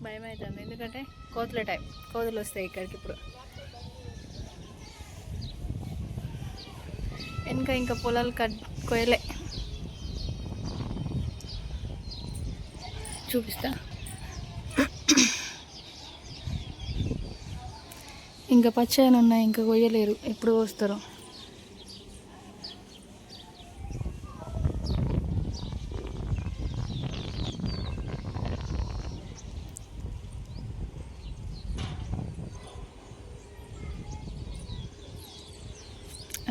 భయం అవుతుంది, ఎందుకంటే కోతుల టైం, కోతులు వస్తాయి ఇక్కడికి ఇప్పుడు. ఇంకా పొలాలు కొయ్యలే, చూపిస్తా. ఇంకా పచ్చని ఉన్నాయి, ఇంకా కొయ్యలేరు, ఎప్పుడు వస్తారో.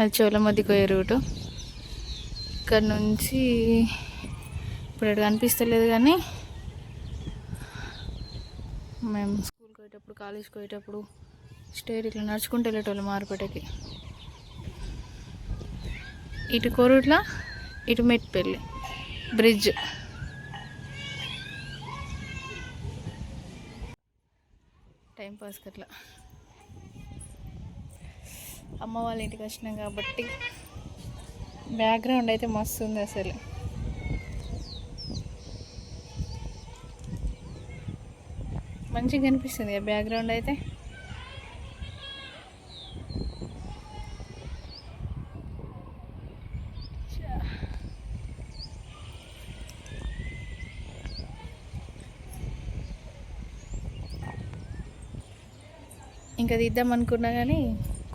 అది చోళమద్ది కొయ్యే రూటు. ఇక్కడ నుంచి ఇప్పుడు అక్కడ కనిపిస్తలేదు, కానీ మేము స్కూల్కి పోయేటప్పుడు, కాలేజ్కి పోయేటప్పుడు స్టేర్ ఇట్లా నడుచుకుంటూ వెళ్ళేటోళ్ళు మార్పేటకి. ఇటు కోరుట్ల, ఇటు మెట్పల్లి బ్రిడ్జ్. టైంపాస్కి అట్లా అమ్మ వాళ్ళ ఇంటికి వచ్చినాం కాబట్టి బ్యాక్గ్రౌండ్ అయితే మస్తు ఉంది అసలు. మంచిగా కనిపిస్తుంది బ్యాక్గ్రౌండ్ అయితే. ఇంకా తీద్దాం అనుకున్నా కానీ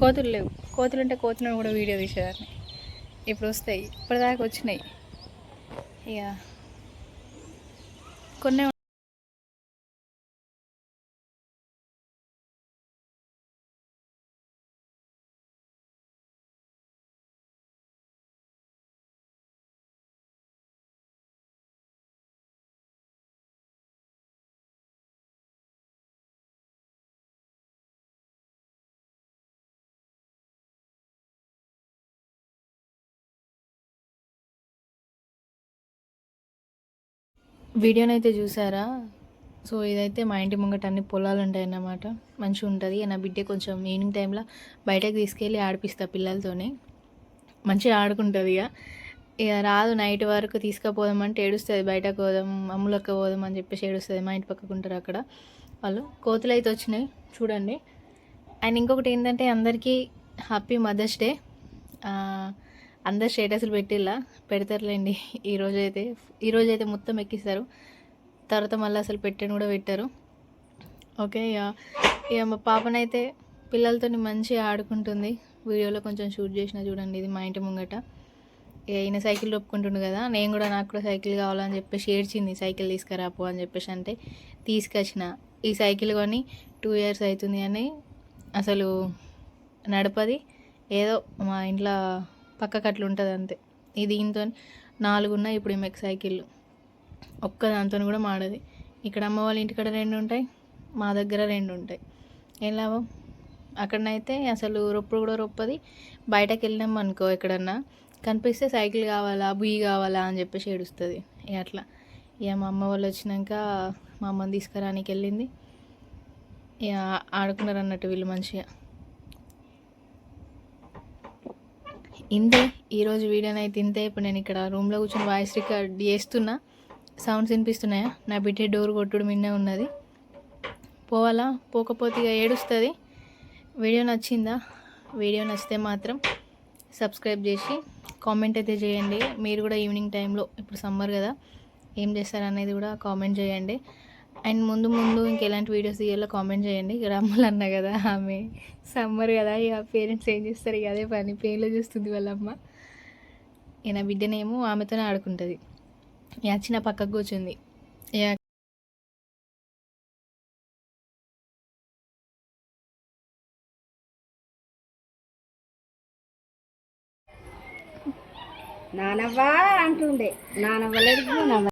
కోతులు లేవు. కోతులు ఉంటే కోతులను కూడా వీడియో తీసేదాన్ని. ఇప్పుడు వస్తాయి, ఇప్పటిదాకా వచ్చినాయి. ఇక కొన్ని వీడియోనైతే చూసారా. సో ఇదైతే మా ఇంటి ముంగట అన్ని పొలాలు ఉంటాయి అన్నమాట. మంచిగా ఉంటుంది. నా బిడ్డ కొంచెం ఈవినింగ్ టైంలో బయటకు తీసుకెళ్ళి ఆడిపిస్తా పిల్లలతోనే, మంచిగా ఆడుకుంటుంది. ఇక రాదు, నైట్ వరకు తీసుకుపోదామంటే ఏడుస్తుంది. బయటకు పోదాం, అమ్ములక్క పోదాం అని చెప్పేసి ఏడుస్తుంది. మా ఇంటి పక్కకు ఉంటారు అక్కడ వాళ్ళు. కోతులు అయితే వచ్చినాయి చూడండి. అండ్ ఇంకొకటి ఏంటంటే, అందరికీ హ్యాపీ మదర్స్ డే. అందరు స్టేటస్లు పెడతారులేండి. ఈరోజైతే మొత్తం ఎక్కిస్తారు, తర్వాత మళ్ళీ అసలు పెట్టని కూడా పెట్టారు. ఓకే. ఇక మా పాపనైతే పిల్లలతో మంచిగా ఆడుకుంటుంది. వీడియోలో కొంచెం షూట్ చేసిన చూడండి. ఇది మా ఇంటి ముంగట. ఇక ఈయన సైకిల్ ఒప్పుకుంటుండు కదా, నాకు కూడా సైకిల్ కావాలని చెప్పేసి ఏడ్చింది. సైకిల్ తీసుకురాపో అని చెప్పేసి అంటే తీసుకొచ్చిన. ఈ సైకిల్ కొని 2 years అవుతుంది అని అసలు నడపది. ఏదో మా ఇంట్లో పక్కకు అట్లా ఉంటుంది అంతే. దీంతో 4 ఉన్నాయి ఇప్పుడు ఈమెకు సైకిళ్ళు. ఒక్క దాంతో కూడా మాడది. ఇక్కడ అమ్మ వాళ్ళ ఇంటికాడ 2 ఉంటాయి, మా దగ్గర 2 ఉంటాయి. ఏం లాభం? అక్కడనైతే అసలు రొప్పుడు కూడా రొప్పది. బయటకు వెళ్ళినాం అనుకో, ఎక్కడన్నా కనిపిస్తే సైకిల్ కావాలా, బుయ్యి కావాలా అని చెప్పేసి ఏడుస్తుంది. అట్లా ఇక మా అమ్మ వాళ్ళు వచ్చినాక మా అమ్మని తీసుకురానికి వెళ్ళింది. ఇక ఆడుకున్నారు అన్నట్టు వీళ్ళు మంచిగా. ఇంతే ఈరోజు వీడియోనైతే ఇంతే. ఇప్పుడు నేను ఇక్కడ రూమ్లో కూర్చొని వాయిస్ రికార్డ్ చేస్తున్నా. సౌండ్స్ వినిపిస్తున్నాయా? నా బిడ్డ డోర్ కొట్టుడు మిన్నే ఉన్నది. పోవాలా, పోకపోతే ఇక ఏడుస్తుంది. వీడియో నచ్చిందా? వీడియో నచ్చితే మాత్రం సబ్స్క్రైబ్ చేసి కామెంట్ అయితే చేయండి. మీరు కూడా ఈవినింగ్ టైంలో, ఇప్పుడు సమ్మర్ కదా, ఏం చేస్తారనేది కూడా కామెంట్ చేయండి. అండ్ ముందు ఇంకెలాంటి వీడియోస్ తీయాలో కామెంట్ చేయండి. ఇక్కడ అమ్మలు అన్నా కదా, ఆమె సమ్మర్ కదా, ఇక పేరెంట్స్ ఏం చేస్తారు, ఇక అదే పని పేర్లో చూస్తుంది వాళ్ళమ్మ. ఇక నా బిడ్డనేమో ఆమెతోనే ఆడుకుంటుంది. చిన్న పక్కకు కూర్చుంది. నానవ్వా అంటుండే, నానవ్వలేదు.